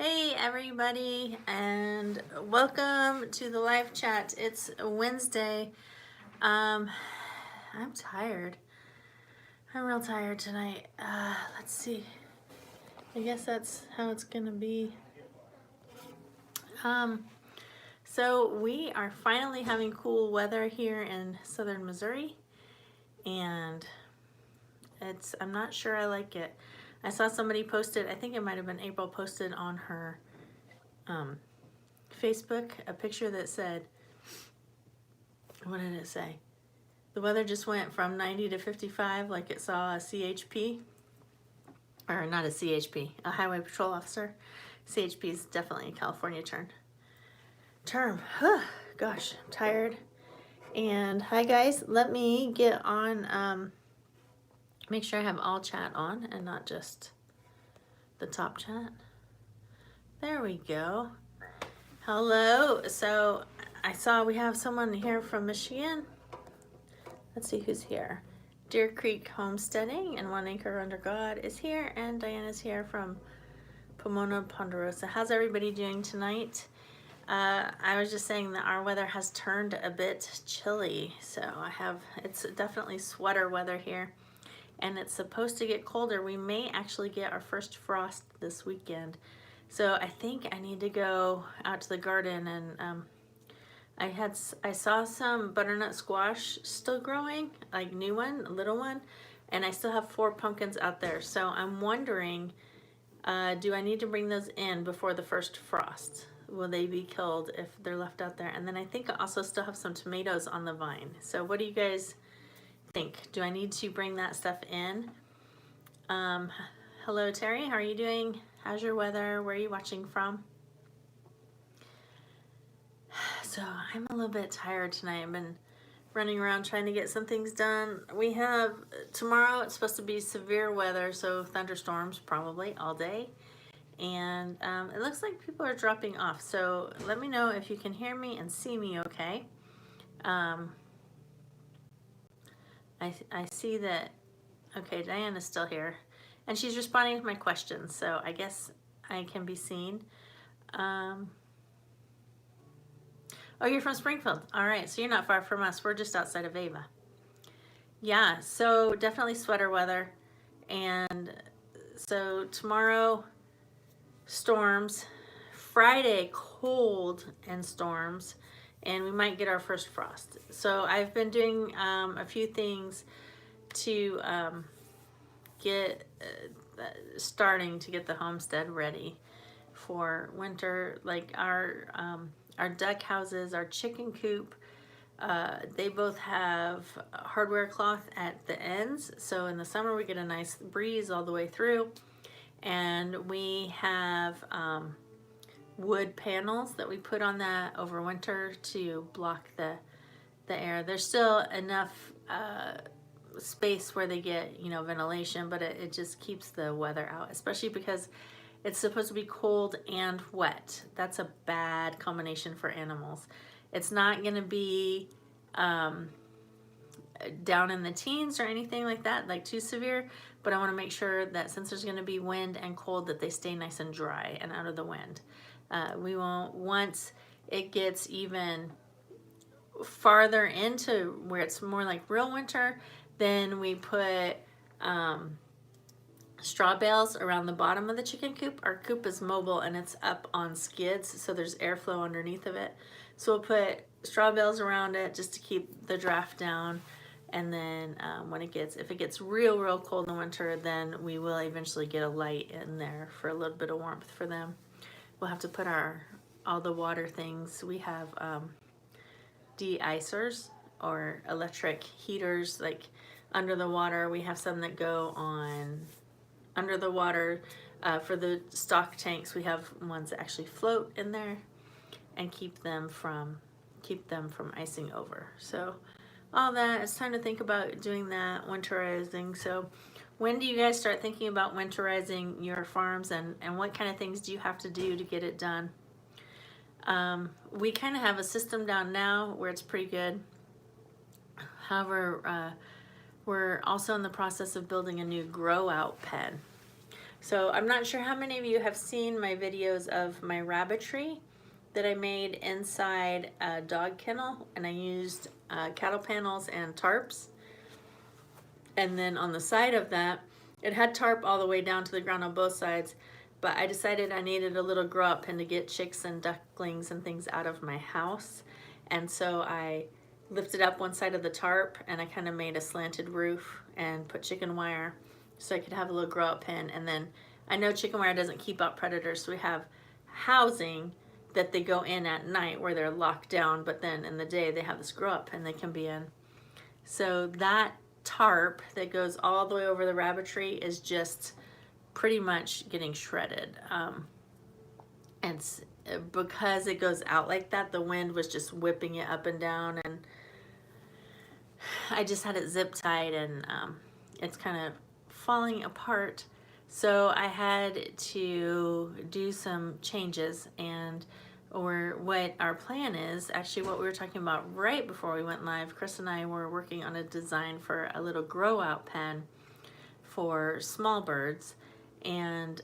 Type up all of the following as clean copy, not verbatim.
Hey everybody, and welcome to the live chat. It's Wednesday. I'm tired. I'm real tired tonight. Let's see. I guess that's how it's gonna be. So we are finally having cool weather here in southern Missouri, and I'm not sure I like it. I saw somebody posted, I think it might have been April, posted on her Facebook a picture that said, what did it say? The weather just went from 90 to 55 like it saw a CHP, or not a CHP, a highway patrol officer. CHP is definitely a California term. Gosh, I'm tired. And hi guys, let me get on, make sure I have all chat on and not just the top chat. There we go. Hello. So I saw we have someone here from Michigan. Let's see who's here. Deer Creek Homesteading and One Acre Under God is here, and Diana's here from Pomona Ponderosa. How's everybody doing tonight? I was just saying that our weather has turned a bit chilly, so it's definitely sweater weather here, and it's supposed to get colder. We may actually get our first frost this weekend, so I think I need to go out to the garden and I saw some butternut squash still growing, like new one, a little one, and I still have 4 pumpkins out there. So I'm wondering, do I need to bring those in before the first frost? Will they be killed if they're left out there? And then I think I also still have some tomatoes on the vine. So what do you guys think? Do I need to bring that stuff in? Hello Terry, how are you doing? How's your weather? Where are you watching from? So I'm a little bit tired tonight. I've been running around trying to get some things done. We have tomorrow, it's supposed to be severe weather, so thunderstorms probably all day. And it looks like people are dropping off. So let me know if you can hear me and see me okay. I see that, okay, Diana's still here. And she's responding to my questions, so I guess I can be seen. Oh, you're from Springfield. All right, so you're not far from us. We're just outside of Ava. Yeah, so definitely sweater weather. And so tomorrow, storms. Friday, cold and storms. And we might get our first frost. So I've been doing a few things to starting to get the homestead ready for winter, like our duck houses, our chicken coop. They both have hardware cloth at the ends, so in the summer we get a nice breeze all the way through. And we have wood panels that we put on that over winter to block the air. There's still enough space where they get, ventilation, but it just keeps the weather out, especially because it's supposed to be cold and wet. That's a bad combination for animals. It's not going to be down in the teens or anything like that, like too severe, but I want to make sure that since there's going to be wind and cold, that they stay nice and dry and out of the wind. We won't, once it gets even farther into where it's more like real winter, then we put straw bales around the bottom of the chicken coop. Our coop is mobile and it's up on skids, so there's airflow underneath of it. So we'll put straw bales around it just to keep the draft down. And then if it gets real cold in the winter, then we will eventually get a light in there for a little bit of warmth for them. We'll have to put all the water things. We have de-icers or electric heaters, like under the water. We have some that go on under the water. For the stock tanks, we have ones that actually float in there and keep them from icing over. So all that, it's time to think about doing that, winterizing. So when do you guys start thinking about winterizing your farms, and what kind of things do you have to do to get it done? We kind of have a system down now where it's pretty good. However, we're also in the process of building a new grow out pen. So I'm not sure how many of you have seen my videos of my rabbitry that I made inside a dog kennel, and I used cattle panels and tarps. And then on the side of that, it had tarp all the way down to the ground on both sides, but I decided I needed a little grow up pen to get chicks and ducklings and things out of my house. And so I lifted up one side of the tarp and I kind of made a slanted roof and put chicken wire so I could have a little grow up pen. And then I know chicken wire doesn't keep out predators, so we have housing that they go in at night where they're locked down, but then in the day they have this grow up pen they can be in. So that tarp that goes all the way over the rabbitry is just pretty much getting shredded. And because it goes out like that, the wind was just whipping it up and down, and I just had it zip tied, and it's kind of falling apart. So I had to do some changes, or what our plan is, actually what we were talking about right before we went live. Chris and I were working on a design for a little grow out pen for small birds, and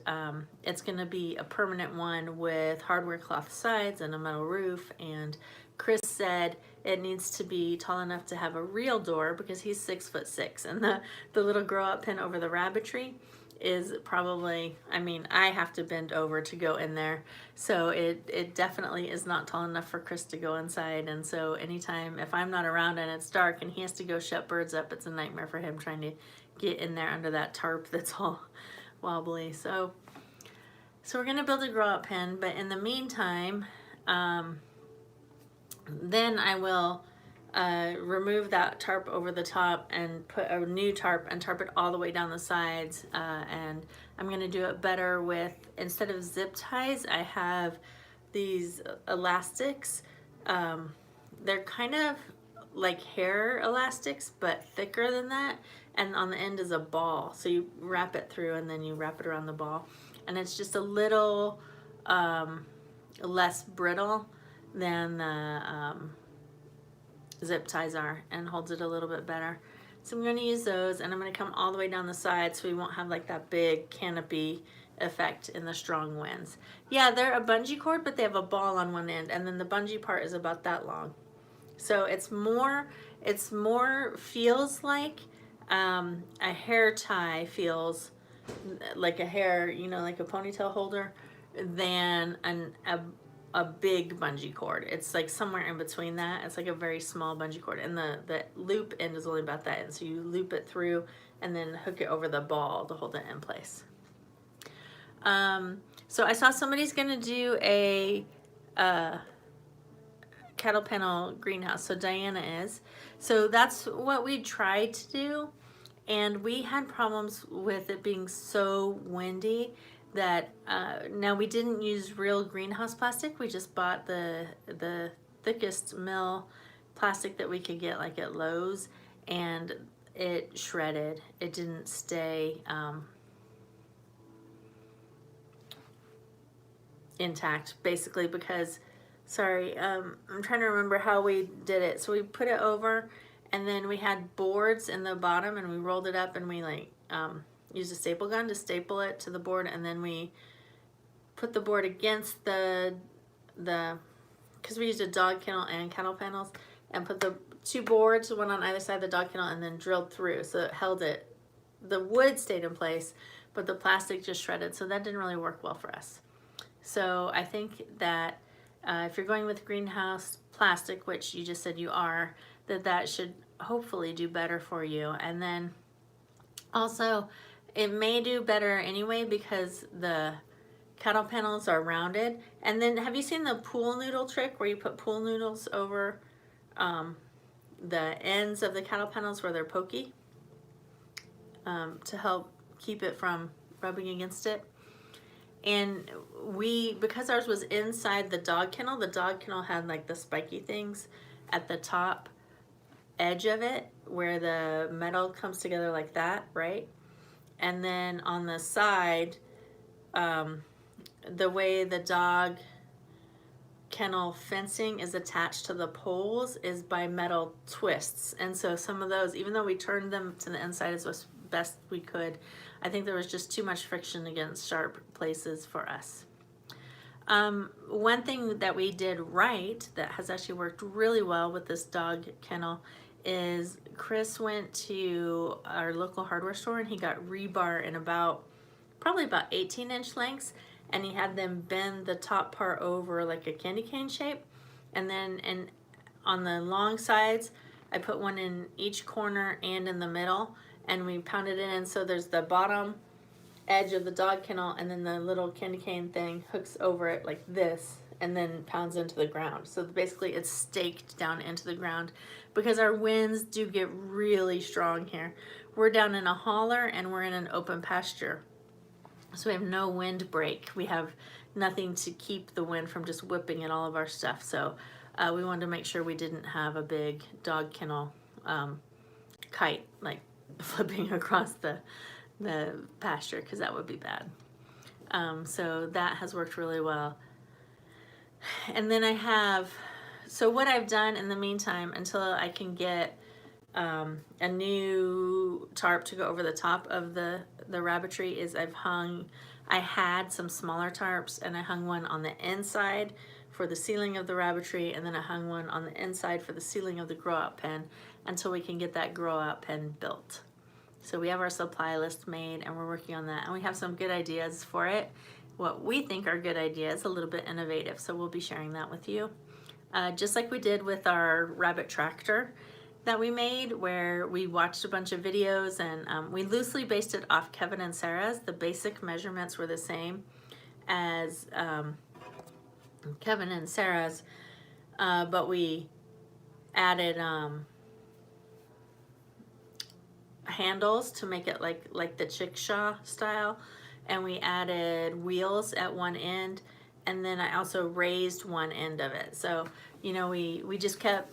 it's going to be a permanent one with hardware cloth sides and a metal roof. And Chris said it needs to be tall enough to have a real door because he's 6'6", and the little grow out pen over the rabbitry is probably, I mean, I have to bend over to go in there, so it definitely is not tall enough for Chris to go inside. And so anytime if I'm not around and it's dark and he has to go shut birds up, it's a nightmare for him trying to get in there under that tarp that's all wobbly. So we're gonna build a grow out pen, but in the meantime, then I will remove that tarp over the top and put a new tarp and tarp it all the way down the sides. And I'm going to do it better with, instead of zip ties, I have these elastics. They're kind of like hair elastics, but thicker than that. And on the end is a ball. So you wrap it through and then you wrap it around the ball. And it's just a little less brittle than the zip ties are, and holds it a little bit better. So I'm going to use those, and I'm going to come all the way down the side so we won't have like that big canopy effect in the strong winds. Yeah, they're a bungee cord, but they have a ball on one end, and then the bungee part is about that long. So it's more feels like a hair tie, feels like a hair, you know, like a ponytail holder, than a big bungee cord. It's like somewhere in between that. It's like a very small bungee cord, and the loop end is only about that, and so you loop it through and then hook it over the ball to hold it in place. So I saw somebody's gonna do a cattle panel greenhouse. So Diana is. So that's what we tried to do, and we had problems with it being so windy that now we didn't use real greenhouse plastic. We just bought the thickest mill plastic that we could get, like at Lowe's, and it shredded. It didn't stay intact, basically, because, sorry, I'm trying to remember how we did it. So we put it over, and then we had boards in the bottom, and we rolled it up, and we like used a staple gun to staple it to the board, and then we put the board against the because we used a dog kennel and cattle panels, and put the two boards, one on either side of the dog kennel, and then drilled through, so it held it. The wood stayed in place, but the plastic just shredded, so that didn't really work well for us. So I think that if you're going with greenhouse plastic, which you just said you are, that should hopefully do better for you. And then also, it may do better anyway because the cattle panels are rounded. And then have you seen the pool noodle trick where you put pool noodles over the ends of the cattle panels where they're pokey to help keep it from rubbing against it? And because ours was inside the dog kennel had like the spiky things at the top edge of it where the metal comes together like that, right? And then on the side, the way the dog kennel fencing is attached to the poles is by metal twists. And so some of those, even though we turned them to the inside, it's supposed to best we could. I think there was just too much friction against sharp places for us. One thing that we did right that has actually worked really well with this dog kennel is Chris went to our local hardware store and he got rebar in probably about 18-inch lengths, and he had them bend the top part over like a candy cane shape, and then on the long sides I put one in each corner and in the middle, and we pounded it in so there's the bottom edge of the dog kennel, and then the little candy cane thing hooks over it like this and then pounds into the ground. So basically it's staked down into the ground because our winds do get really strong here. We're down in a holler and we're in an open pasture. So we have no wind break. We have nothing to keep the wind from just whipping at all of our stuff. So we wanted to make sure we didn't have a big dog kennel kite like flipping across the pasture, because that would be bad. So that has worked really well. And then so what I've done in the meantime until I can get a new tarp to go over the top of the rabbitry is I had some smaller tarps and I hung one on the inside for the ceiling of the rabbitry, and then I hung one on the inside for the ceiling of the grow out pen until we can get that grow out pen built. So we have our supply list made and we're working on that, and we have some good ideas for it. What we think are good ideas, a little bit innovative, so we'll be sharing that with you. Just like we did with our rabbit tractor that we made, where we watched a bunch of videos and we loosely based it off Kevin and Sarah's. The basic measurements were the same as Kevin and Sarah's, but we added handles to make it like the chickshaw style, and we added wheels at one end, and then I also raised one end of it. So you know, we just kept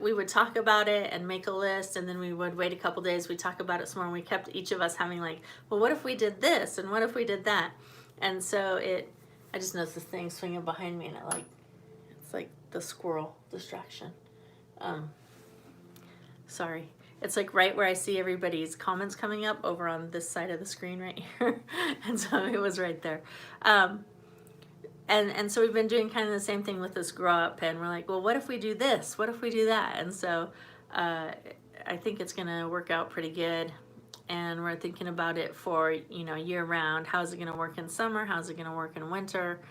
we would talk about it and make a list, and then we would wait a couple days, we'd talk about it some more, and we kept each of us having like, well, what if we did this and what if we did that? And so I just noticed this thing swinging behind me, and it's like the squirrel distraction. Sorry. It's like right where I see everybody's comments coming up over on this side of the screen right here. And so it was right there. And so we've been doing kind of the same thing with this grow out pen. We're like, well, what if we do this? What if we do that? And so I think it's gonna work out pretty good. And we're thinking about it for, you know, year round. How's it gonna work in summer? How's it gonna work in winter?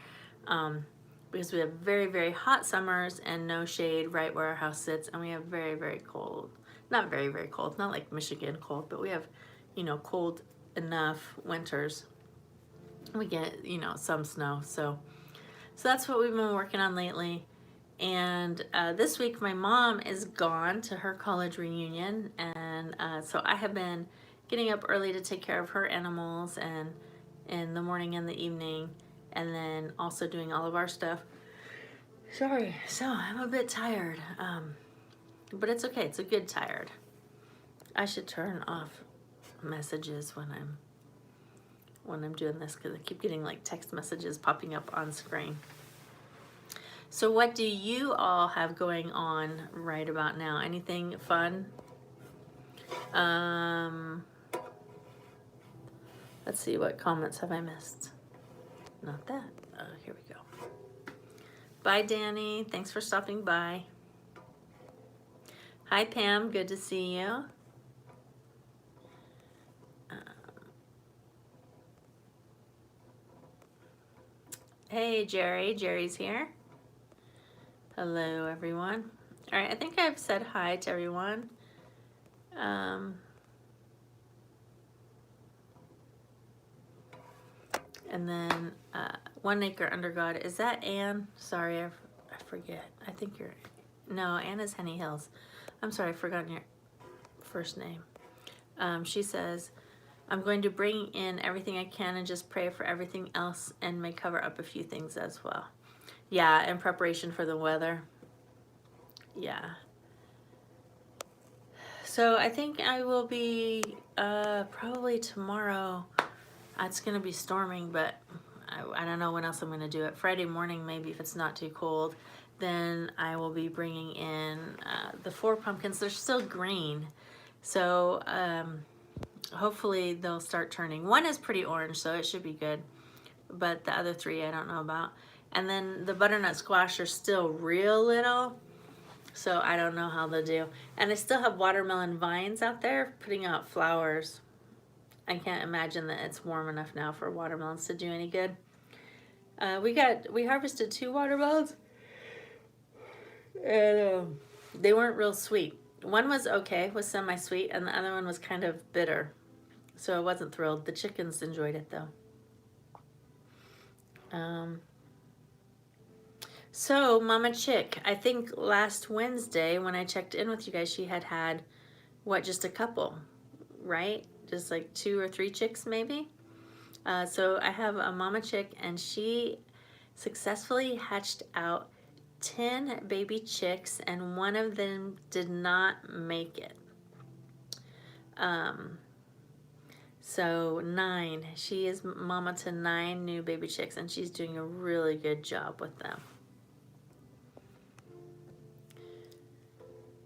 Because we have very, very hot summers and no shade right where our house sits. And we have very, very cold. Not very, very cold, not like Michigan cold, but we have, you know, cold enough winters. We get, you know, some snow. So that's what we've been working on lately. And this week my mom is gone to her college reunion. And so I have been getting up early to take care of her animals, and in the morning and the evening, and then also doing all of our stuff. Sorry, so I'm a bit tired. But it's okay, it's a good tired. I should turn off messages when I'm doing this, because I keep getting like text messages popping up on screen. So what do you all have going on right about now? Anything fun? Let's see, what comments have I missed? Not that. Oh, here we go. Bye, Danny. Thanks for stopping by. Hi, Pam. Good to see you. Hey, Jerry. Jerry's here. Hello, everyone. All right, I think I've said hi to everyone. And then 1 Acre Under God. Is that Ann? Sorry, I forget. I think you're... No, Ann is Henny Hills. I'm sorry, I've forgotten your first name. She says, I'm going to bring in everything I can and just pray for everything else, and may cover up a few things as well. Yeah, in preparation for the weather. Yeah. So I think I will be probably tomorrow. It's going to be storming, but I don't know when else I'm going to do it. Friday morning, maybe, if it's not too cold. Then I will be bringing in the 4 pumpkins. They're still green. So hopefully they'll start turning. One is pretty orange, so it should be good. But the other 3 I don't know about. And then the butternut squash are still real little, so I don't know how they'll do. And I still have watermelon vines out there putting out flowers. I can't imagine that it's warm enough now for watermelons to do any good. We harvested 2 watermelons, and they weren't real sweet. One was okay, was semi-sweet, and the other one was kind of bitter. So I wasn't thrilled. The chickens enjoyed it though. So Mama Chick, I think last Wednesday when I checked in with you guys, she had what, just a couple, right? Just like 2 or 3 chicks maybe. So I have a Mama Chick, and she successfully hatched out 10 baby chicks, and one of them did not make it. So 9. She is mama to 9 new baby chicks, and she's doing a really good job with them.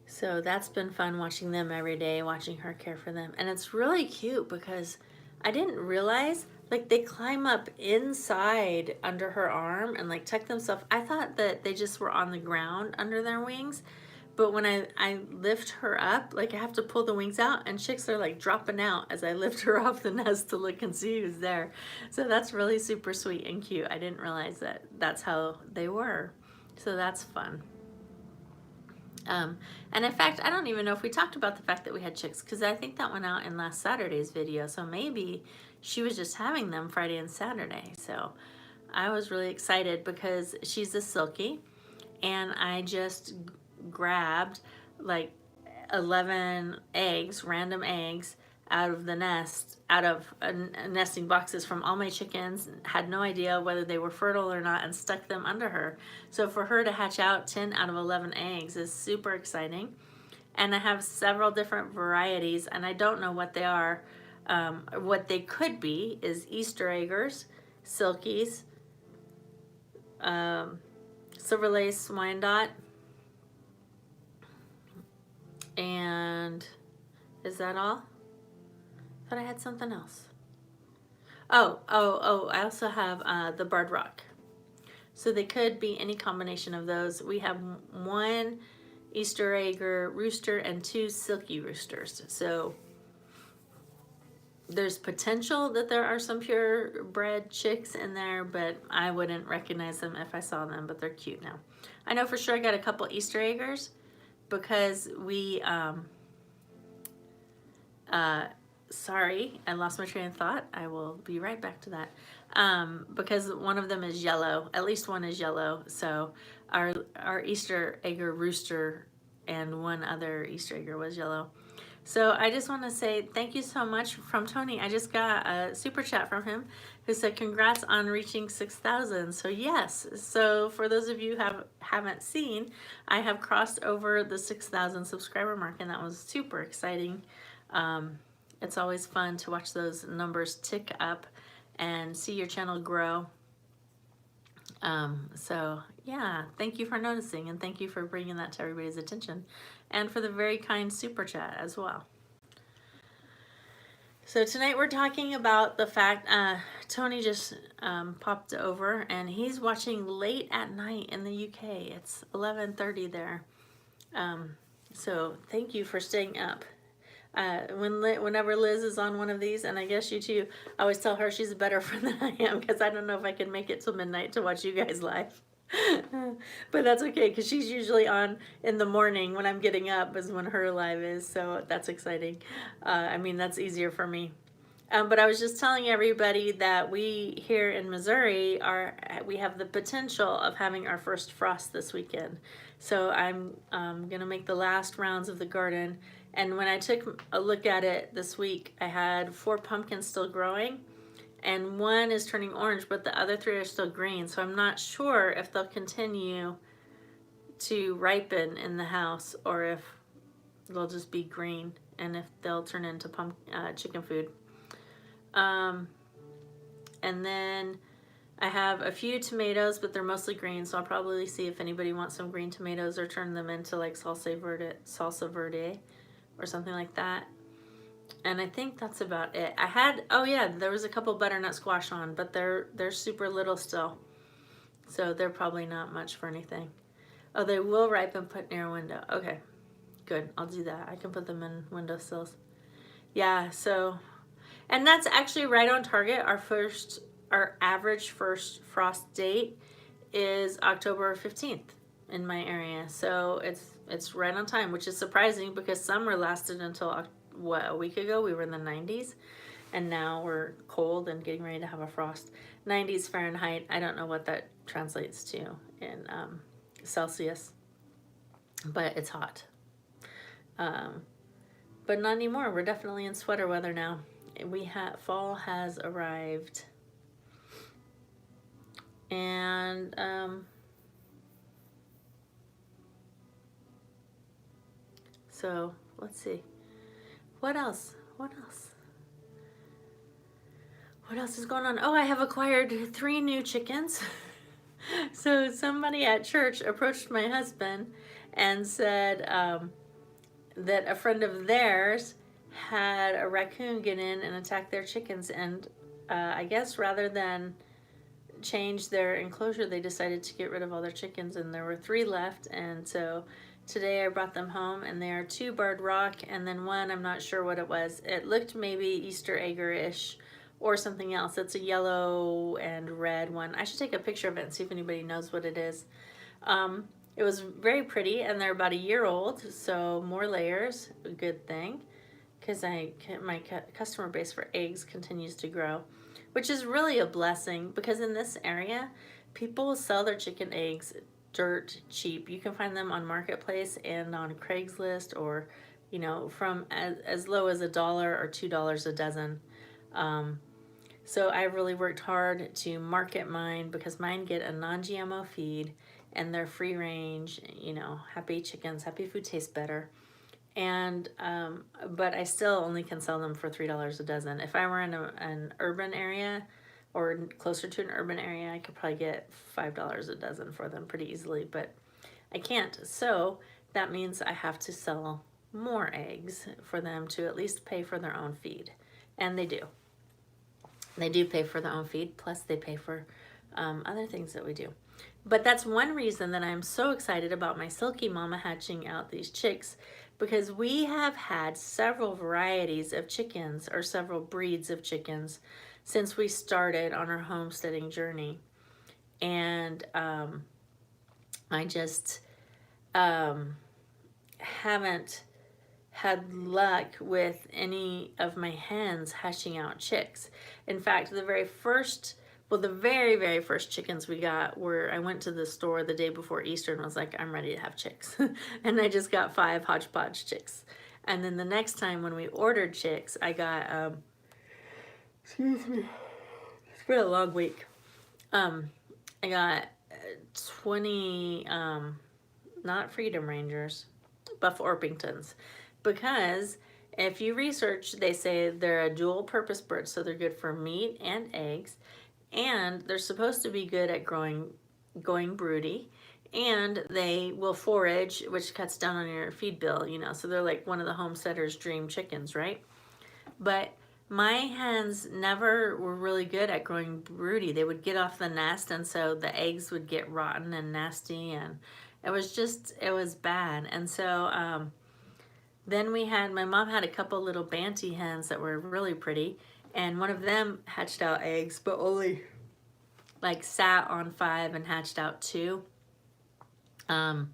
So that's been fun watching them every day, watching her care for them. And it's really cute because I didn't realize, like, they climb up inside under her arm and like tuck themselves. I thought that they just were on the ground under their wings. But when I lift her up, like I have to pull the wings out, and chicks are like dropping out as I lift her off the nest to look and see who's there. So that's really super sweet and cute. I didn't realize that that's how they were. So that's fun. And in fact, I don't even know if we talked about the fact that we had chicks, because I think that went out in last Saturday's video. So maybe she was just having them Friday and Saturday. So I was really excited because she's a silky, and I just grabbed like 11 eggs, random eggs, out of the nest, out of nesting boxes from all my chickens. Had no idea whether they were fertile or not, and stuck them under her. So for her to hatch out 10 out of 11 eggs is super exciting. And I have several different varieties, and I don't know what they are. What they could be is Easter eggers, silkies, silver lace Wyandotte, and is that all? Thought I had something else. Oh, I also have the Barred Rock. So they could be any combination of those. We have 1 Easter egger rooster and 2 silky roosters. So there's potential that there are some purebred chicks in there, but I wouldn't recognize them if I saw them, but they're cute now. I know for sure I got a couple Easter eggers because we, sorry, I lost my train of thought. I will be right back to that. Because one of them is yellow. At least one is yellow. So our Easter egger rooster and one other Easter egger was yellow. So I just want to say thank you so much from Tony. I just got a super chat from him who said congrats on reaching 6,000. So yes, so for those of you who haven't seen, I have crossed over the 6,000 subscriber mark, and that was super exciting. It's always fun to watch those numbers tick up and see your channel grow. So yeah, thank you for noticing, and thank you for bringing that to everybody's attention, and for the very kind super chat as well. So tonight we're talking about the fact Tony just popped over, and he's watching late at night in the UK. It's 11:30 there. So thank you for staying up. Whenever Liz is on one of these, and I guess you too, I always tell her she's a better friend than I am, because I don't know if I can make it till midnight to watch you guys live. But that's okay, because she's usually on in the morning when I'm getting up is when her live is, so that's exciting. I mean, that's easier for me. But I was just telling everybody that we here in Missouri we have the potential of having our first frost this weekend. So I'm gonna make the last rounds of the garden. And when I took a look at it this week, I had 4 pumpkins still growing, and 1 is turning orange, but the other 3 are still green. So I'm not sure if they'll continue to ripen in the house, or if they'll just be green, and if they'll turn into chicken food. And then I have a few tomatoes, but they're mostly green, so I'll probably see if anybody wants some green tomatoes or turn them into like salsa verde or something like that. And I think that's about it. I had, oh yeah, there was a couple butternut squash on, but they're super little still. So they're probably not much for anything. Oh, they will ripen put near a window. Okay, good. I'll do that. I can put them in windowsills. Yeah, so, and that's actually right on target. Our average first frost date is October 15th in my area. So it's right on time, which is surprising because summer lasted until, what, a week ago? We were in the 90s. And now we're cold and getting ready to have a frost. 90s Fahrenheit. I don't know what that translates to in Celsius, but it's hot. But not anymore. We're definitely in sweater weather now. Fall has arrived, and so let's see. What else? What else? What else is going on? Oh, I have acquired 3 new chickens. So somebody at church approached my husband and said that a friend of theirs had a raccoon get in and attack their chickens, and I guess rather than change their enclosure, they decided to get rid of all their chickens, and there were 3 left. And so today I brought them home, and they are 2 barred rock, and then 1, I'm not sure what it was. It looked maybe Easter egger-ish or something else. It's a yellow and red one. I should take a picture of it and see if anybody knows what it is. It was very pretty, and they're about a year old, so more layers, a good thing, because my customer base for eggs continues to grow, which is really a blessing, because in this area, people sell their chicken eggs dirt cheap. You can find them on Marketplace and on Craigslist, or, you know, from as low as $1 or $2 a dozen. So I really worked hard to market mine, because mine get a non-GMO feed and they're free range, you know, happy chickens, happy food tastes better. And, but I still only can sell them for $3 a dozen. If I were in an urban area or closer to an urban area, I could probably get $5 a dozen for them pretty easily, but I can't. So that means I have to sell more eggs for them to at least pay for their own feed. And they do. They do pay for their own feed, plus they pay for other things that we do. But that's one reason that I'm so excited about my Silky Mama hatching out these chicks, because we have had several varieties of chickens, or several breeds of chickens, since we started on our homesteading journey. And I just haven't had luck with any of my hens hatching out chicks. In fact, the very very first chickens we got were, I went to the store the day before Easter and was like, I'm ready to have chicks. And I just got 5 hodgepodge chicks. And then the next time when we ordered chicks, I got, excuse me, it's been a long week. I got 20, not Freedom Rangers, Buff Orpingtons. Because if you research, they say they're a dual purpose bird, so they're good for meat and eggs, and they're supposed to be good at going broody, and they will forage, which cuts down on your feed bill, you know, so they're like one of the homesteader's dream chickens, right? But my hens never were really good at growing broody. They would get off the nest, and so the eggs would get rotten and nasty, and it was bad. And so then my mom had a couple little Banty hens that were really pretty, and one of them hatched out eggs, but only like sat on 5 and hatched out 2. And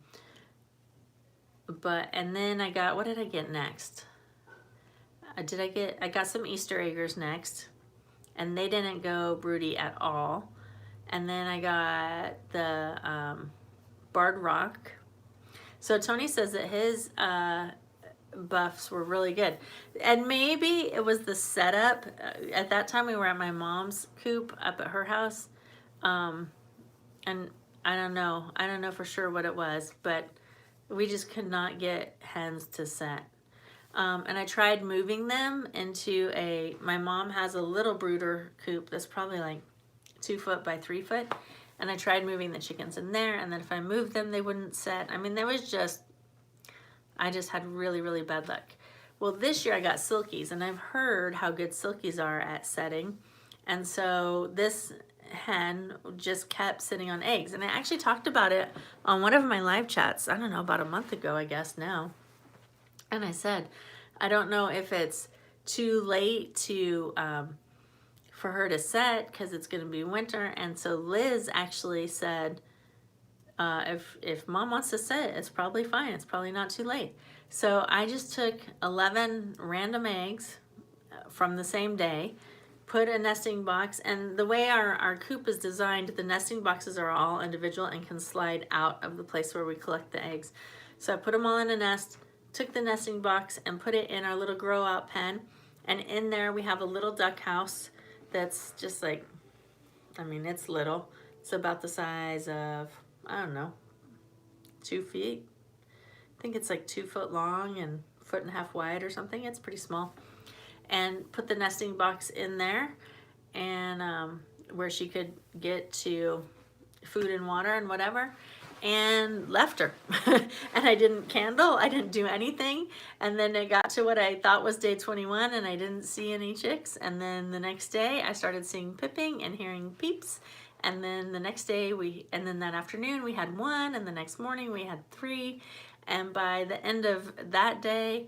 then I got, what did I get next? I got some Easter eggers next, and they didn't go broody at all. And then I got the barred rock. So Tony says that his buffs were really good, and maybe it was the setup. At that time we were at my mom's coop up at her house, and I don't know for sure what it was, but we just could not get hens to set. And I tried moving them into my mom has a little brooder coop that's probably like 2 foot by 3 foot, and I tried moving the chickens in there, and then if I moved them they wouldn't set. I mean, I just had really, really bad luck. Well, this year I got silkies, and I've heard how good silkies are at setting. And so this hen just kept sitting on eggs. And I actually talked about it on one of my live chats, I don't know, about a month ago, I guess now. And I said, I don't know if it's too late to for her to set because it's going to be winter. And so Liz actually said, if mom wants to set, it's probably fine. It's probably not too late. So I just took 11 random eggs from the same day, put a nesting box, and the way our coop is designed, the nesting boxes are all individual and can slide out of the place where we collect the eggs. So I put them all in a nest, took the nesting box and put it in our little grow out pen, and in there we have a little duck house that's just like, I mean, it's little. It's about the size of, I don't know, 2 feet. I think it's like 2 foot long and 1.5 feet wide or something. It's pretty small. And put the nesting box in there, and where she could get to food and water and whatever, and left her. And I didn't candle, I didn't do anything. And then it got to what I thought was day 21, and I didn't see any chicks. And then the next day I started seeing pipping and hearing peeps. And then the next day and then that afternoon we had 1, and the next morning we had 3. And by the end of that day,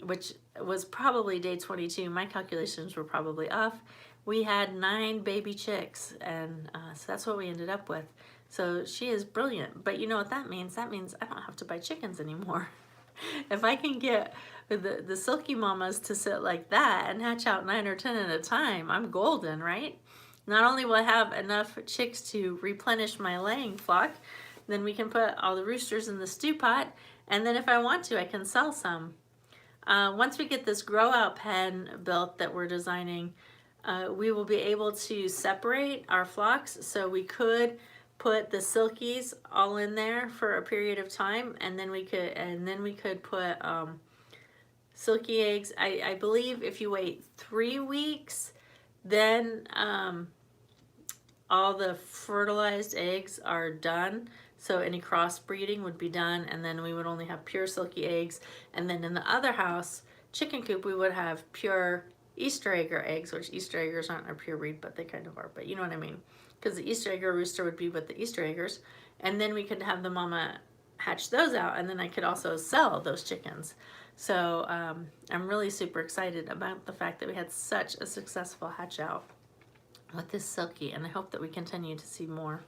which was probably day 22, my calculations were probably off, we had 9 baby chicks, and so that's what we ended up with. So she is brilliant, but you know what that means? That means I don't have to buy chickens anymore. If I can get the silky mamas to sit like that and hatch out 9 or 10 at a time, I'm golden, right? Not only will I have enough chicks to replenish my laying flock, then we can put all the roosters in the stew pot, and then if I want to, I can sell some. Once we get this grow out pen built that we're designing, we will be able to separate our flocks. So we could put the silkies all in there for a period of time, and then we could put silky eggs. I believe if you wait 3 weeks, then all the fertilized eggs are done. So any crossbreeding would be done, and then we would only have pure silky eggs. And then in the other house, chicken coop, we would have pure Easter egger eggs, which Easter eggers aren't a pure breed, but they kind of are, but you know what I mean. Because the Easter egger rooster would be with the Easter eggers, and then we could have the mama hatch those out, and then I could also sell those chickens. So I'm really super excited about the fact that we had such a successful hatch out with this silky, and I hope that we continue to see more.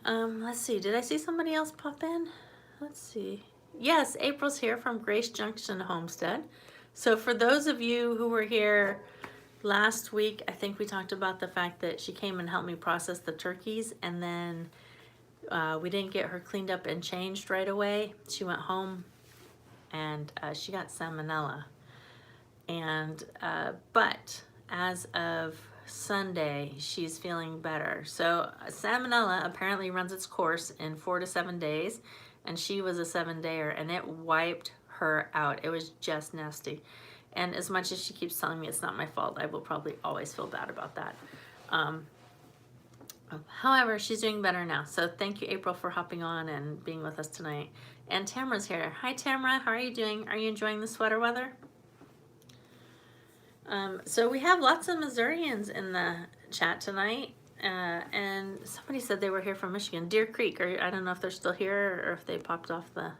Let's see, did I see somebody else pop in? Let's see. Yes, April's here from Grace Junction Homestead. So for those of you who were here last week, I think we talked about the fact that she came and helped me process the turkeys, and then we didn't get her cleaned up and changed right away. She went home and she got salmonella. And but as of Sunday, she's feeling better. So salmonella apparently runs its course in 4 to 7 days, and she was a 7-dayer, and it wiped her out. It was just nasty. And as much as she keeps telling me it's not my fault, I will probably always feel bad about that. However, she's doing better now. So thank you, April, for hopping on and being with us tonight. And Tamara's here. Hi, Tamara. How are you doing? Are you enjoying the sweater weather? So we have lots of Missourians in the chat tonight, and somebody said they were here from Michigan, Deer Creek. Or I don't know if they're still here or if they popped off the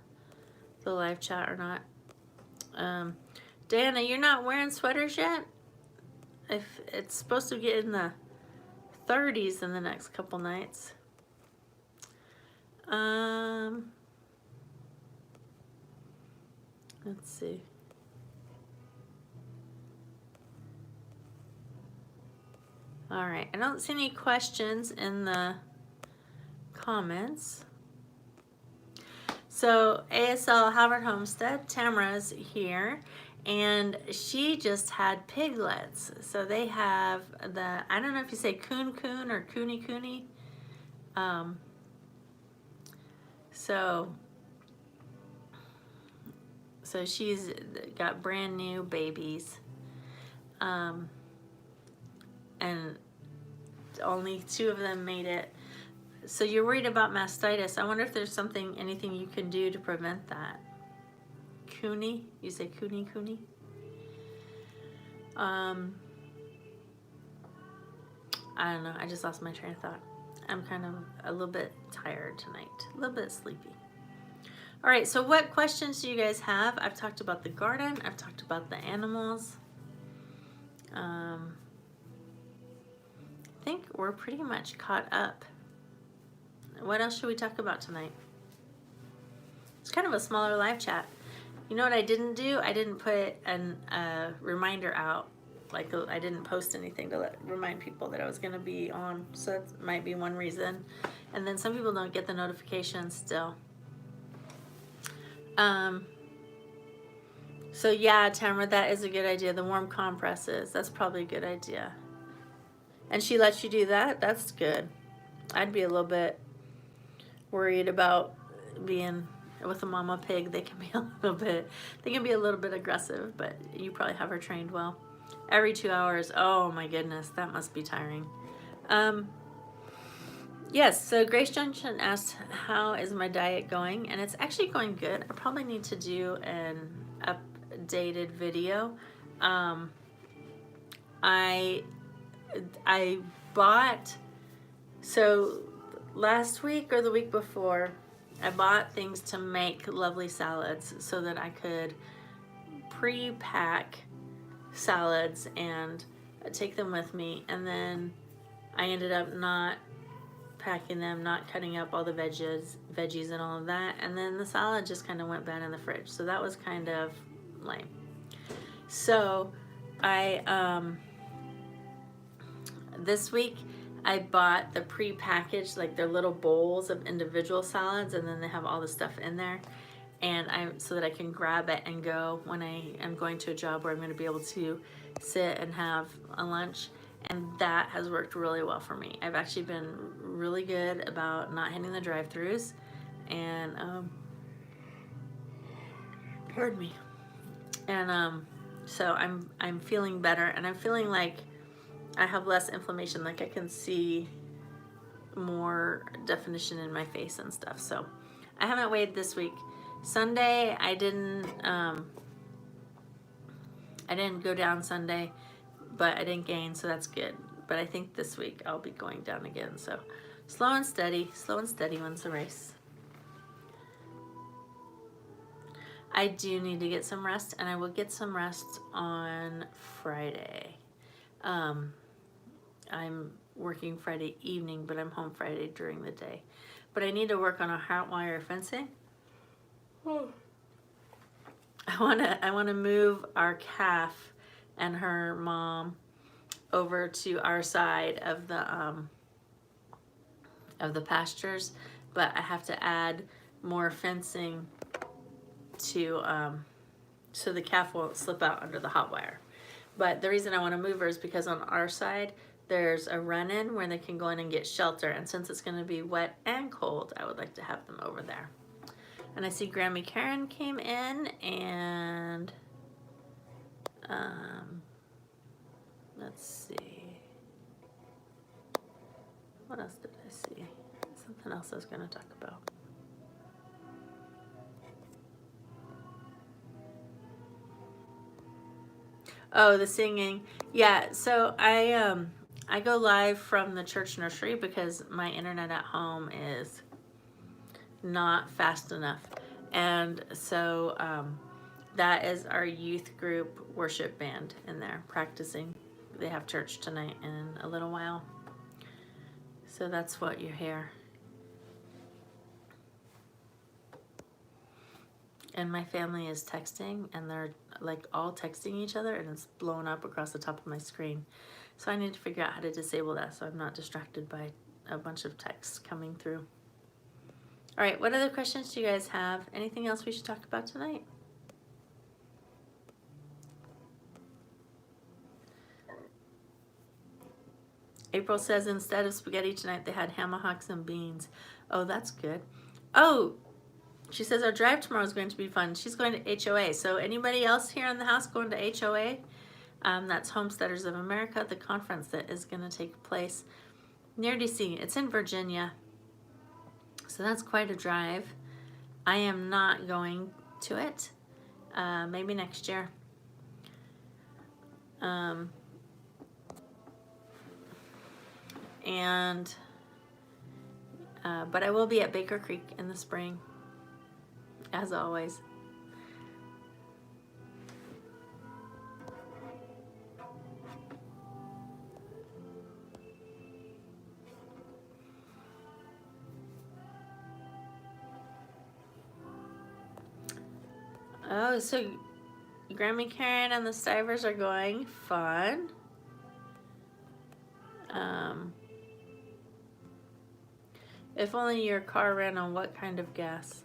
live chat or not. Diana, you're not wearing sweaters yet? If it's supposed to get in the 30s in the next couple nights. Let's see. All right, I don't see any questions in the comments. So ASL Howard Homestead, Tamara's here, and she just had piglets. So they have the, I don't know if you say coon or cooney. So she's got brand new babies. And only 2 of them made it. So you're worried about mastitis. I wonder if there's anything you can do to prevent that. Cooney. You say Cooney? I don't know. I just lost my train of thought. I'm kind of a little bit tired tonight. A little bit sleepy. All right, so what questions do you guys have? I've talked about the garden. I've talked about the animals. I think we're pretty much caught up. What else should we talk about tonight? It's kind of a smaller live chat. You know what I didn't do? I didn't put a reminder out. Like, I didn't post anything to remind people that I was going to be on. So that might be one reason. And then some people don't get the notifications still. So yeah, Tamara, that is a good idea. The warm compresses. That's probably a good idea. And she lets you do that? That's good. I'd be a little bit worried about being with a mama pig. They can be a little bit aggressive, but you probably have her trained well. Every 2 hours. Oh my goodness, that must be tiring. Yes, so Grace Junction asked, how is my diet going? And it's actually going good. I probably need to do an updated video. I bought, so last week or the week before, I bought things to make lovely salads so that I could pre-pack salads and take them with me, and then I ended up not packing them, not cutting up all the veggies and all of that, and then the salad just kind of went bad in the fridge, so that was kind of lame. So I this week I bought the pre-packaged, like their little bowls of individual salads, and then they have all the stuff in there, and so that I can grab it and go when I am going to a job where I'm going to be able to sit and have a lunch. And that has worked really well for me. I've actually been really good about not hitting the drive-thrus, and pardon me. And so I'm feeling better, and I'm feeling like I have less inflammation. Like I can see more definition in my face and stuff. So I haven't weighed this week. Sunday I didn't go down Sunday, but I didn't gain, so that's good. But I think this week I'll be going down again. So slow and steady wins the race. I do need to get some rest, and I will get some rest on Friday. I'm working Friday evening, but I'm home Friday during the day. But I need to work on a hot wire fencing. I wanna move our calf and her mom over to our side of the pastures, but I have to add more fencing to so the calf won't slip out under the hot wire. But the reason I want to move her is because on our side there's a run-in where they can go in and get shelter, and since it's going to be wet and cold, I would like to have them over there. And I see Grammy Karen came in, and let's see, what else did I see? Something else I was going to talk about. Oh, the singing. Yeah, so I go live from the church nursery because my internet at home is not fast enough. And so that is our youth group worship band in there practicing. They have church tonight in a little while. So that's what you hear. And my family is texting, and they're like all texting each other, and it's blown up across the top of my screen. So I need to figure out how to disable that so I'm not distracted by a bunch of texts coming through. All right, what other questions do you guys have? Anything else we should talk about tonight? April says instead of spaghetti tonight, they had ham hocks and beans. Oh, that's good. Oh, she says our drive tomorrow is going to be fun. She's going to HOA. So anybody else here in the house going to HOA? That's Homesteaders of America, the conference that is going to take place near DC. It's in Virginia. So that's quite a drive. I am not going to it. maybe next year. But I will be at Baker Creek in the spring, as always. Oh, so Grammy Karen and the Stivers are going. Fun. If only your car ran on what kind of gas?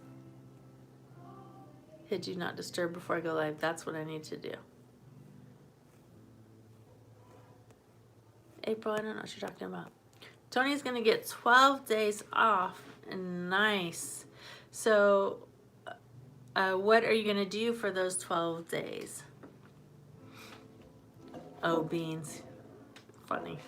Hit do not disturb before I go live. That's what I need to do. April, I don't know what you're talking about. Tony's going to get 12 days off. Nice. So, what are you going to do for those 12 days? Oh, beans. Funny.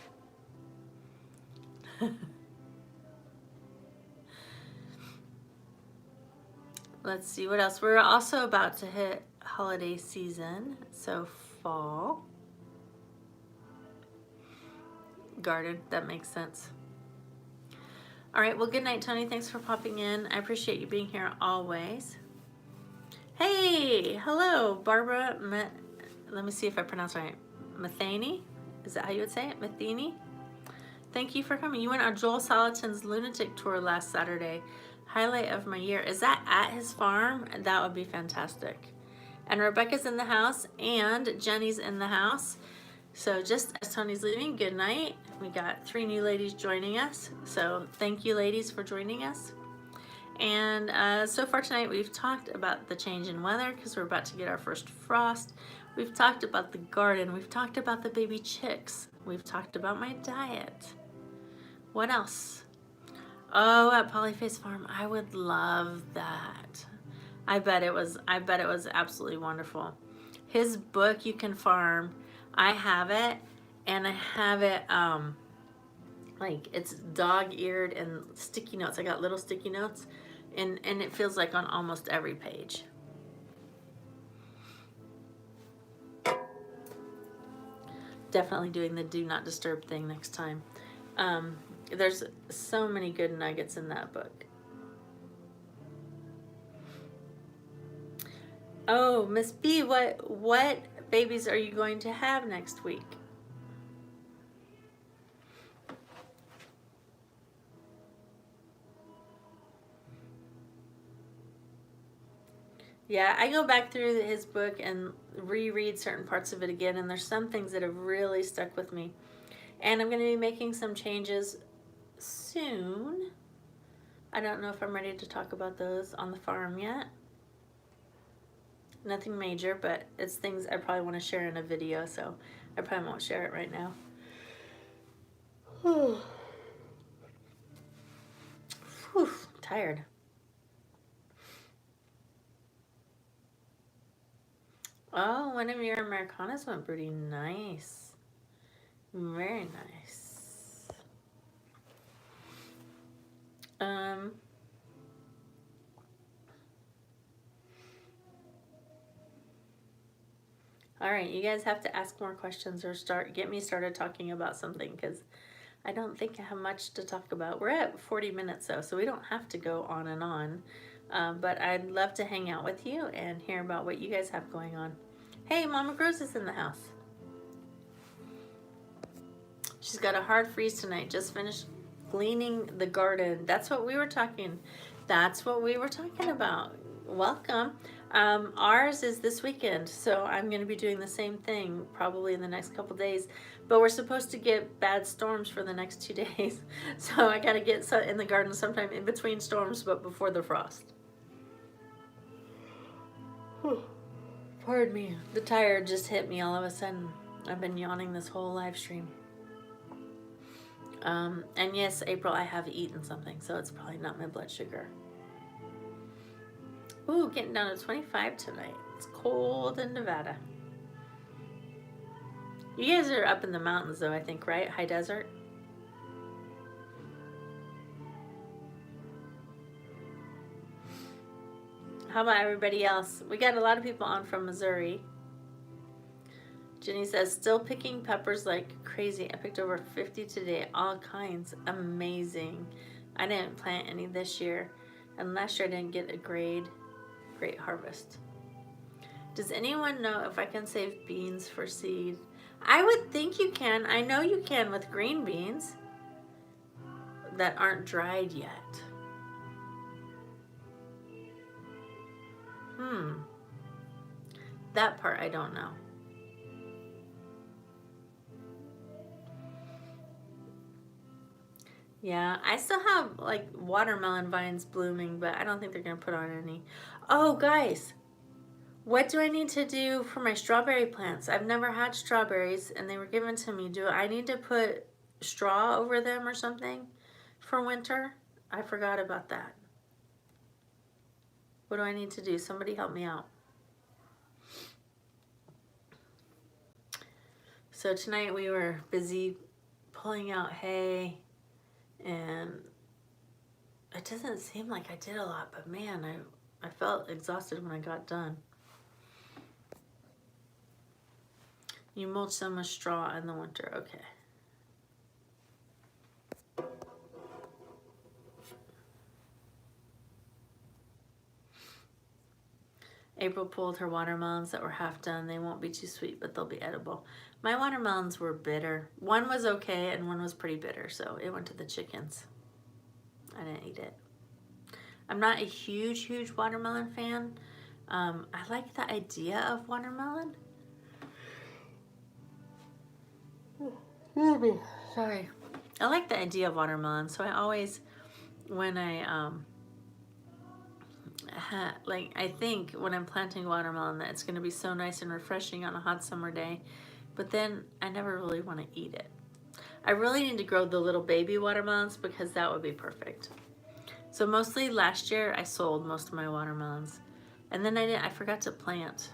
Let's see what else. We're also about to hit holiday season, so fall. Garden, that makes sense. All right, well, good night, Tony. Thanks for popping in. I appreciate you being here always. Hey, hello, Barbara. Let me see if I pronounce it right. Matheny? Is that how you would say it? Matheny? Thank you for coming. You went on Joel Salatin's Lunatic Tour last Saturday. Highlight of my year. Is that at his farm? That would be fantastic. And Rebecca's in the house and Jenny's in the house. So just as Tony's leaving, good night. We got 3 new ladies joining us. So thank you, ladies, for joining us. And so far tonight, we've talked about the change in weather because we're about to get our first frost. We've talked about the garden. We've talked about the baby chicks. We've talked about my diet. What else? Oh, at Polyface Farm, I would love that. I bet it was absolutely wonderful. His book, You Can Farm, I have it, and I have it like it's dog-eared and sticky notes. I got little sticky notes, and it feels like on almost every page. Definitely doing the do not disturb thing next time. There's so many good nuggets in that book. Oh, Miss B, what babies are you going to have next week? Yeah, I go back through his book and reread certain parts of it again, and there's some things that have really stuck with me. And I'm going to be making some changes soon. I don't know if I'm ready to talk about those on the farm yet. Nothing major, but it's things I probably want to share in a video, so I probably won't share it right now. Whew, tired. Oh, one of your Americanas went pretty nice. Very nice. All right, you guys have to ask more questions or get me started talking about something because I don't think I have much to talk about. We're at 40 minutes though, so we don't have to go on and on. But I'd love to hang out with you and hear about what you guys have going on. Hey, Mama Gross is in the house. She's got a hard freeze tonight. Just finished cleaning the garden. That's what we were talking. That's what we were talking about. Welcome. Ours is this weekend, so I'm going to be doing the same thing probably in the next couple days. But we're supposed to get bad storms for the next 2 days, so I got to get in the garden sometime in between storms, but before the frost. Pardon me. The tired just hit me all of a sudden. I've been yawning this whole live stream. And yes, April, I have eaten something, so it's probably not my blood sugar. Ooh, getting down to 25 tonight. It's cold in Nevada. You guys are up in the mountains though, I think, right? High desert? How about everybody else? We got a lot of people on from Missouri. Jenny says, still picking peppers like crazy. I picked over 50 today, all kinds. Amazing. I didn't plant any this year, and last year I didn't get a great harvest. Does anyone know if I can save beans for seed? I would think you can. I know you can with green beans that aren't dried yet. That part I don't know. Yeah, I still have like watermelon vines blooming, but I don't think they're gonna put on any. Oh, guys, what do I need to do for my strawberry plants? I've never had strawberries and they were given to me. Do I need to put straw over them or something for winter? I forgot about that. What do I need to do? Somebody help me out. So tonight we were busy pulling out hay, and it doesn't seem like I did a lot, but man, I felt exhausted when I got done. You mulch them with straw in the winter, okay. April pulled her watermelons that were half done. They won't be too sweet, but they'll be edible. My watermelons were bitter. One was okay and one was pretty bitter, so it went to the chickens. I didn't eat it. I'm not a huge watermelon fan. I like the idea of watermelon. Sorry. I like the idea of watermelon, so I always, when I I think when I'm planting watermelon that it's going to be so nice and refreshing on a hot summer day, but then I never really want to eat it. I really need to grow the little baby watermelons because that would be perfect. So mostly last year I sold most of my watermelons, and then I forgot to plant.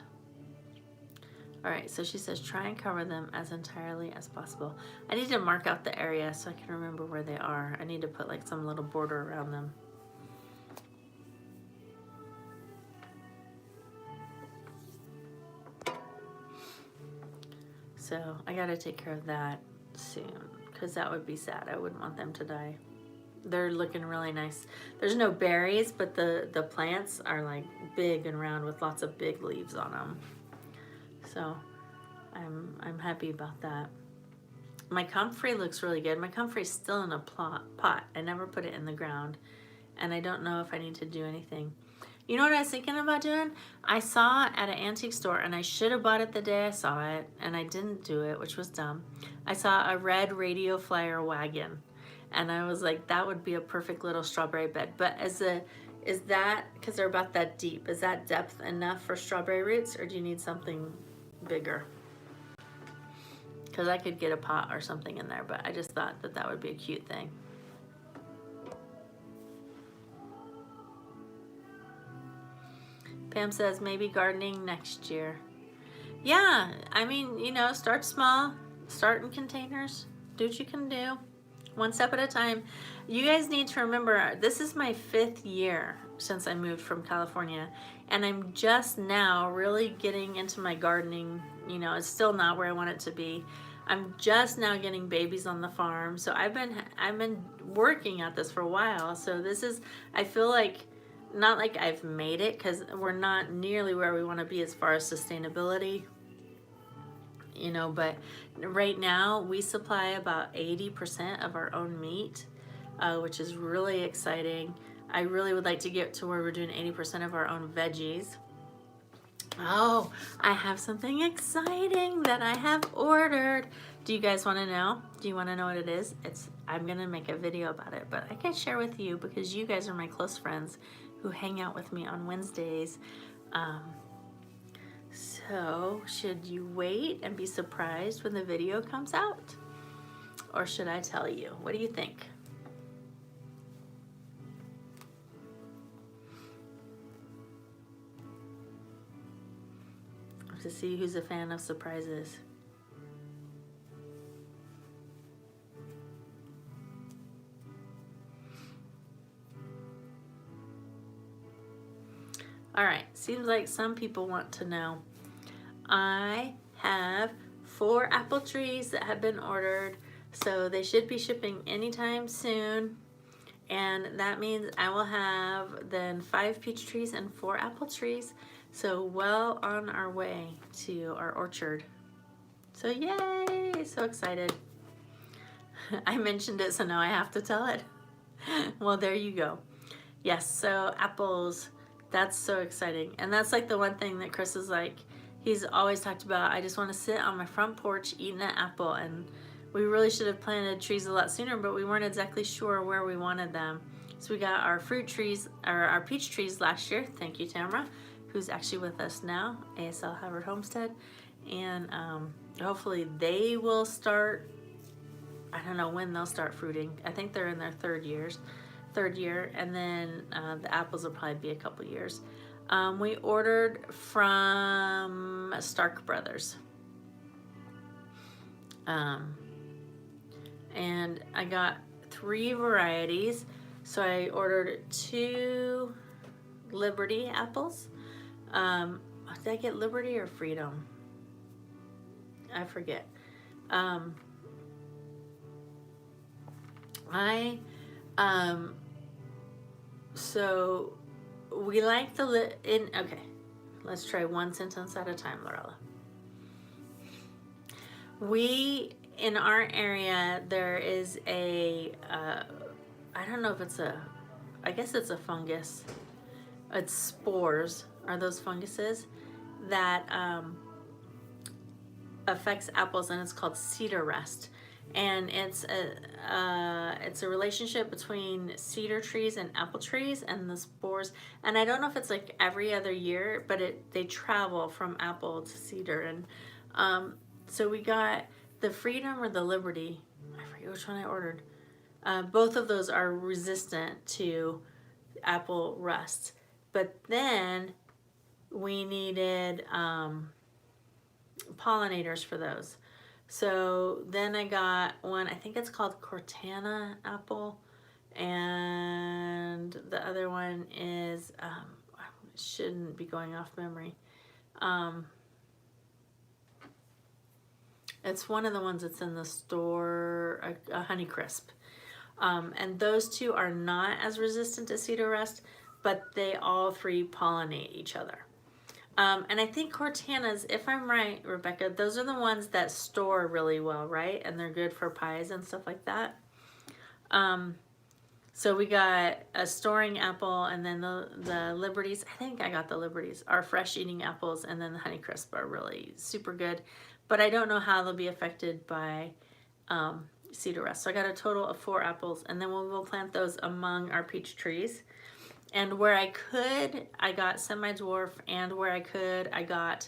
All right, so she says try and cover them as entirely as possible. I need to mark out the area so I can remember where they are. I need to put like some little border around them. So I gotta take care of that soon because that would be sad. I wouldn't want them to die. They're looking really nice. There's no berries, but the plants are like big and round with lots of big leaves on them. So I'm happy about that. My comfrey looks really good. My comfrey's still in a pot. I never put it in the ground, and I don't know if I need to do anything. You know what I was thinking about doing? I saw it at an antique store, and I should have bought it the day I saw it, and I didn't do it, which was dumb. I saw a red radio flyer wagon, and I was like, that would be a perfect little strawberry bed. But is that, because they're about that deep, is that depth enough for strawberry roots, or do you need something bigger? Because I could get a pot or something in there, but I just thought that that would be a cute thing. Pam says maybe gardening next year. Yeah, I mean, you know, start small, start in containers, do what you can do, one step at a time. You guys need to remember, this is my 5th year since I moved from California, and I'm just now really getting into my gardening. You know, it's still not where I want it to be. I'm just now getting babies on the farm, so I've been working at this for a while. So this is, I feel like, not like I've made it, because we're not nearly where we want to be as far as sustainability, you know, but right now we supply about 80% of our own meat, which is really exciting. I really would like to get to where we're doing 80% of our own veggies. Oh, I have something exciting that I have ordered. Do you guys want to know? Do you want to know what it is? I'm gonna make a video about it, but I can share with you because you guys are my close friends who hang out with me on Wednesdays. So should you wait and be surprised when the video comes out? Or should I tell you? What do you think? To see who's a fan of surprises. All right, seems like some people want to know. I have 4 apple trees that have been ordered, so they should be shipping anytime soon. And that means I will have then 5 peach trees and 4 apple trees. So well on our way to our orchard. So yay, so excited. I mentioned it, so now I have to tell it. Well, there you go. Yes, so apples, that's so exciting. And that's like the one thing that Chris is like, he's always talked about, I just want to sit on my front porch eating an apple. And we really should have planted trees a lot sooner, but we weren't exactly sure where we wanted them. So we got our fruit trees, or our peach trees last year. Thank you, Tamara, who's actually with us now, ASL Howard Homestead. And hopefully they will start, I don't know when they'll start fruiting. I think they're in their third year, and then the apples will probably be a couple years. We ordered from Stark Brothers. And I got 3 varieties. So I ordered 2 Liberty apples. Did I get Liberty or Freedom? I forget. So we like the okay, let's try one sentence at a time, Lorella. In our area, there is a, I don't know if it's I guess it's a fungus. It's spores, are those funguses, that affects apples, and it's called cedar rust. And it's a relationship between cedar trees and apple trees and the spores. And I don't know if it's like every other year, but they travel from apple to cedar. And so we got the Freedom or the Liberty. I forget which one I ordered. Both of those are resistant to apple rust. But then we needed pollinators for those. So then I got one, I think it's called Cortana apple, and the other one is, shouldn't be going off memory. It's one of the ones that's in the store, a Honey Crisp. And those 2 are not as resistant to cedar rust, but they all 3 pollinate each other. And I think Cortanas, if I'm right, Rebecca, those are the ones that store really well, right? And they're good for pies and stuff like that. So we got a storing apple, and then the Liberties, I think I got the Liberties, are fresh eating apples, and then the Honey Crisp are really super good. But I don't know how they'll be affected by cedar rust. So I got a total of 4 apples, and then we will plant those among our peach trees. And where I could, I got semi-dwarf, and where I could, I got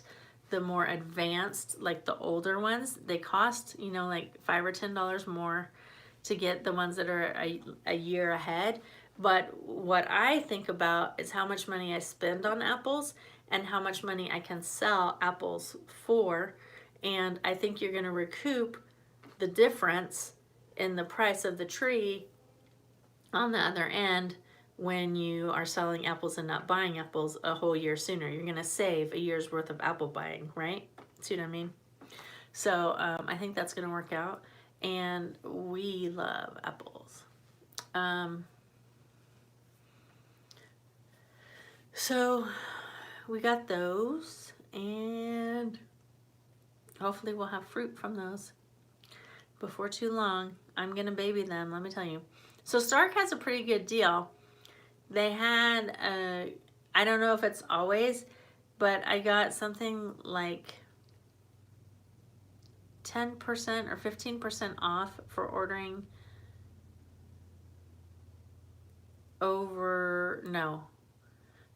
the more advanced, like the older ones. They cost, you know, like $5 or $10 more to get the ones that are a year ahead. But what I think about is how much money I spend on apples and how much money I can sell apples for. And I think you're going to recoup the difference in the price of the tree on the other end when you are selling apples and not buying apples a whole year sooner. You're going to save a year's worth of apple buying, right? See what I mean? So I think that's going to work out. And we love apples. So we got those, and hopefully we'll have fruit from those before too long. I'm going to baby them, let me tell you. So Stark has a pretty good deal. They had, I don't know if it's always, but I got something like 10% or 15% off for ordering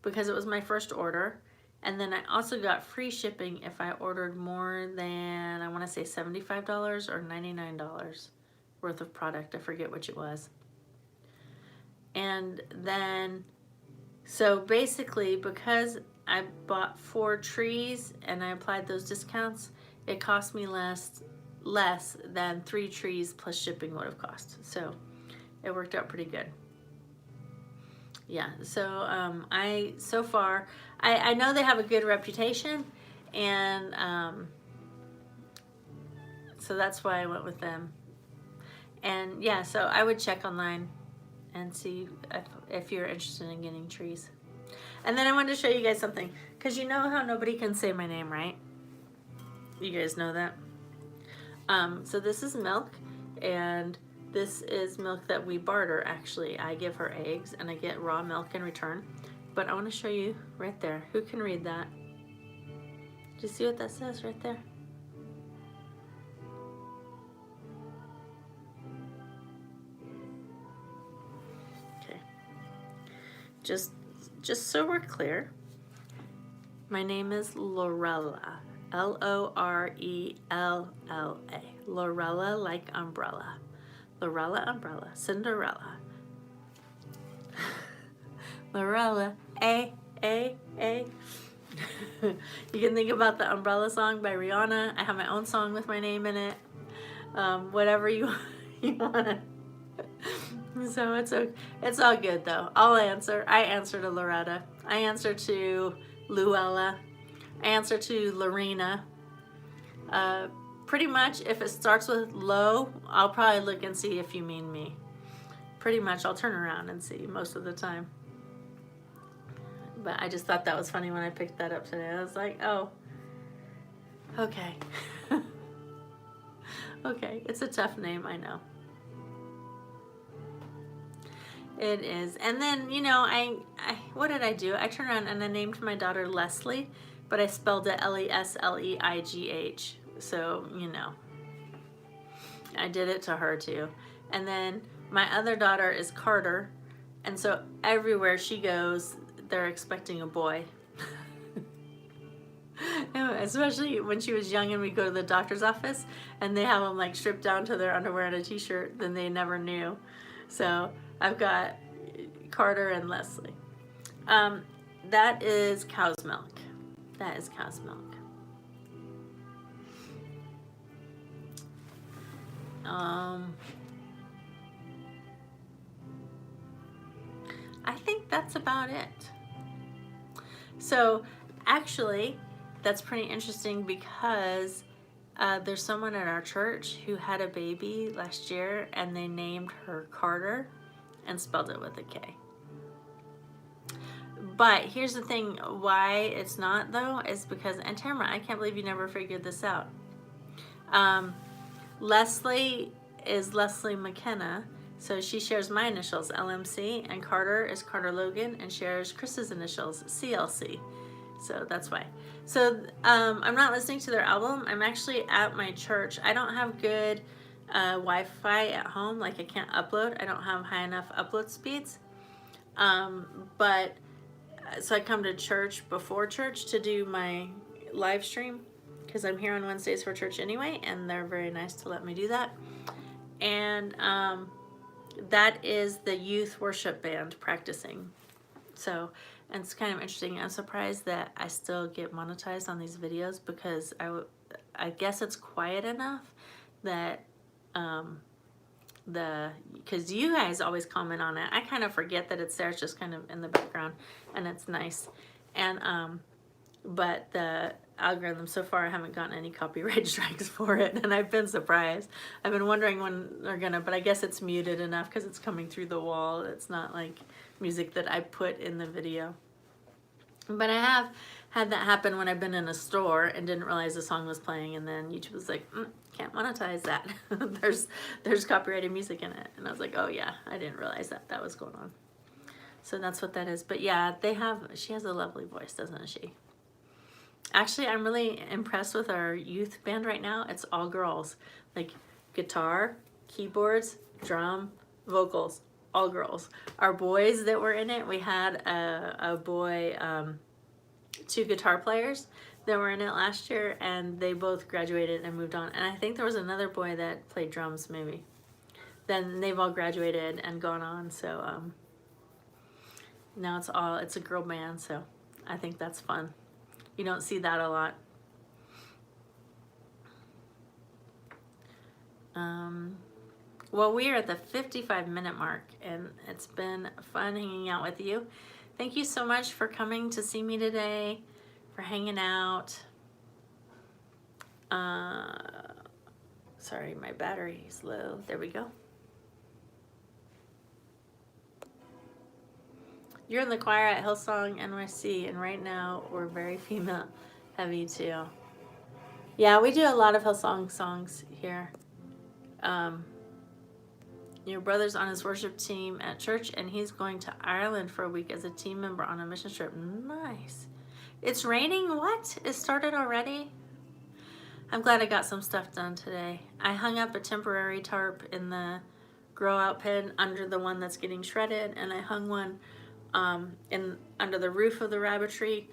because it was my first order. And then I also got free shipping if I ordered more than, I want to say $75 or $99 worth of product. I forget which it was. And then, so basically, because I bought 4 trees and I applied those discounts, it cost me less than 3 trees plus shipping would have cost. So it worked out pretty good. yeah, so so far, I know they have a good reputation, and so that's why I went with them. And yeah, so I would check online and see if you're interested in getting trees. And then I wanted to show you guys something, because you know how nobody can say my name, right? You guys know that? So this is milk, and this is milk that we barter, actually. I give her eggs, and I get raw milk in return. But I want to show you right there. Who can read that? Do you see what that says right there? Okay. Just so we're clear, my name is Lorella. Lorella. Lorella like umbrella. Lorella umbrella. Cinderella. Lorella. A. You can think about the Umbrella song by Rihanna. I have my own song with my name in it. Whatever you want. So it's all good though. I'll answer. I answer to Loretta. I answer to Luella. I answer to Lorena. Pretty much if it starts with Lo, I'll probably look and see if you mean me. Pretty much I'll turn around and see most of the time. But I just thought that was funny when I picked that up today. I was like, oh, okay. Okay, it's a tough name, I know. It is. And then, you know, I what did I do? I turned around and I named my daughter Leslie, but I spelled it Lesleigh. So, you know, I did it to her too. And then my other daughter is Carter, and so everywhere she goes, they're expecting a boy. Especially when she was young and we go to the doctor's office and they have them like stripped down to their underwear and a t-shirt, then they never knew. So I've got Carter and Leslie. That is cow's milk. That is cow's milk. I think that's about it. So actually, that's pretty interesting because there's someone at our church who had a baby last year and they named her Carter and spelled it with a K. But here's the thing, why it's not though, is because, and Tamara, I can't believe you never figured this out. Leslie is Leslie McKenna, so she shares my initials, LMC, and Carter is Carter Logan and shares Chris's initials, CLC. So that's why. So I'm not listening to their album. I'm actually at my church. I don't have good Wi-Fi at home. Like I can't upload. I don't have high enough upload speeds. But so I come to church before church to do my live stream because I'm here on Wednesdays for church anyway, and they're very nice to let me do that. And that is the youth worship band practicing. So, and it's kind of interesting. I'm surprised that I still get monetized on these videos because I guess it's quiet enough that because you guys always comment on it. I kind of forget that it's there. It's just kind of in the background and it's nice. And but the algorithm so far, I haven't gotten any copyright strikes for it, and I've been surprised. I've been wondering when they're gonna, but I guess it's muted enough because it's coming through the wall. It's not like music that I put in the video. But I have had that happen when I've been in a store and didn't realize the song was playing, and then YouTube was like, can't monetize that. there's copyrighted music in it. And I was like, oh yeah, I didn't realize that was going on. So that's what that is. But yeah, she has a lovely voice, doesn't she? Actually, I'm really impressed with our youth band right now. It's all girls, like guitar, keyboards, drum, vocals, all girls. Our boys that were in it, we had a boy, 2 guitar players that were in it last year, and they both graduated and moved on. And I think there was another boy that played drums maybe. Then they've all graduated and gone on, so now it's a girl band, so I think that's fun. You don't see that a lot. Well, we are at the 55-minute mark, and it's been fun hanging out with you. Thank you so much for coming to see me today, for hanging out. Sorry, my battery's low. There we go. You're in the choir at Hillsong NYC, and right now we're very female heavy too. Yeah, we do a lot of Hillsong songs here. Your brother's on his worship team at church, and he's going to Ireland for a week as a team member on a mission trip. Nice. It's raining? What? It started already? I'm glad I got some stuff done today. I hung up a temporary tarp in the grow out pen under the one that's getting shredded, and I hung one under the roof of the rabbitry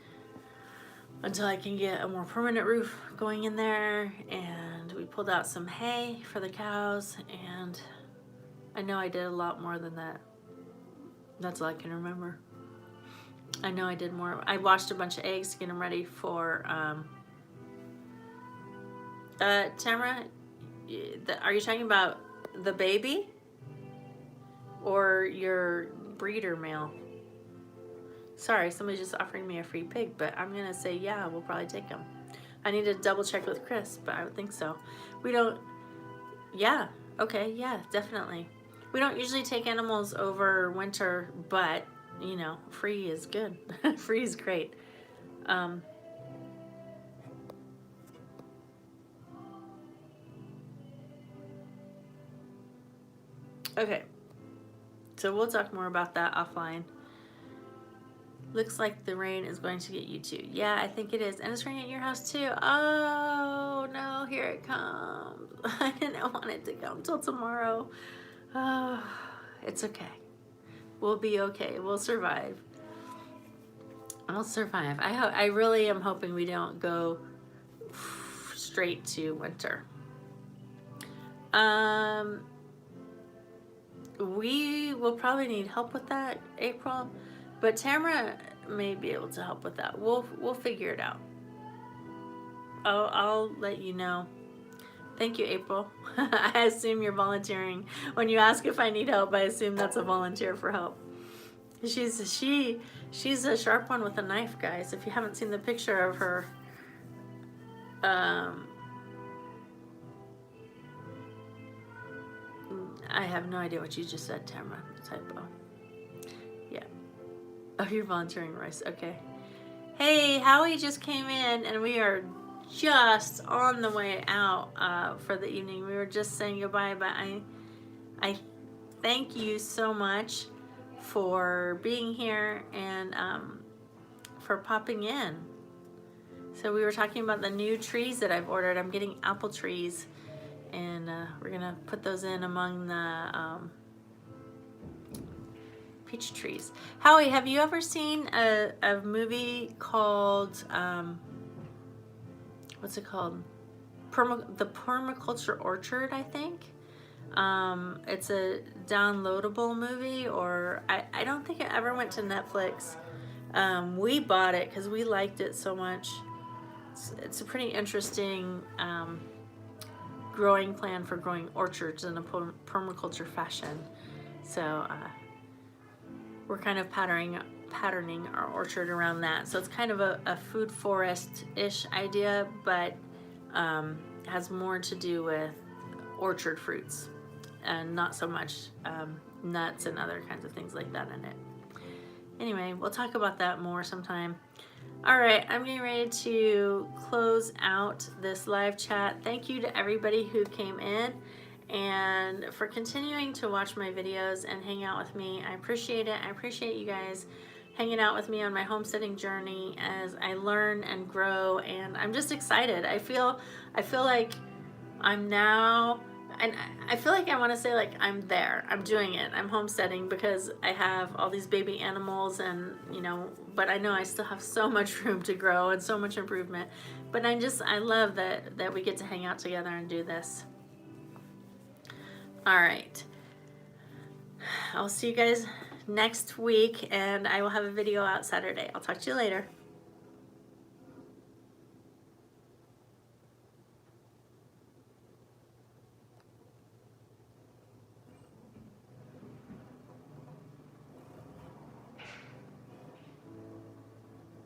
until I can get a more permanent roof going in there. And we pulled out some hay for the cows, and I know I did a lot more than that. That's all I can remember. I know I did more. I washed a bunch of eggs to get them ready for Tamara, are you talking about the baby or your breeder male? Sorry, somebody's just offering me a free pig, but I'm gonna say yeah, we'll probably take him. I need to double check with Chris, but I would think so. We don't, yeah, okay, yeah, definitely. We don't usually take animals over winter, but you know, free is good. Free is great. Okay, so we'll talk more about that offline. Looks like the rain is going to get you too. Yeah, I think it is. And it's raining at your house too. Oh, no, here it comes. I didn't want it to come till tomorrow. Oh, it's okay. We'll be okay. We'll survive. We'll survive. I really am hoping we don't go straight to winter. We will probably need help with that, April. But Tamara may be able to help with that. We'll figure it out. I'll let you know. Thank you, April. I assume you're volunteering. When you ask if I need help, I assume that's a volunteer for help. She's a sharp one with a knife, guys. If you haven't seen the picture of her, I have no idea what you just said, Tamara. Typo. Yeah. Oh, you're volunteering, Royce. Okay. Hey, Howie just came in, and we are just on the way out for the evening. We were just saying goodbye, but I thank you so much for being here and for popping in. So we were talking about the new trees that I've ordered. I'm getting apple trees, and we're gonna put those in among the peach trees. Howie, have you ever seen a movie called what's it called? The Permaculture Orchard, I think. It's a downloadable movie, or I don't think it ever went to Netflix. We bought it because we liked it so much. It's a pretty interesting growing plan for growing orchards in a permaculture fashion. So we're kind of patterning our orchard around that. So it's kind of a food forest-ish idea, but has more to do with orchard fruits and not so much nuts and other kinds of things like that in it. Anyway, we'll talk about that more sometime. All right, I'm getting ready to close out this live chat. Thank you to everybody who came in and for continuing to watch my videos and hang out with me. I appreciate it. I appreciate you guys hanging out with me on my homesteading journey as I learn and grow, and I'm just excited. I feel like I'm now, and I feel like I want to say like I'm there. I'm doing it. I'm homesteading because I have all these baby animals, and you know, but I know I still have so much room to grow and so much improvement. But I love that we get to hang out together and do this. All right. I'll see you guys next week, and I will have a video out Saturday. I'll talk to you later.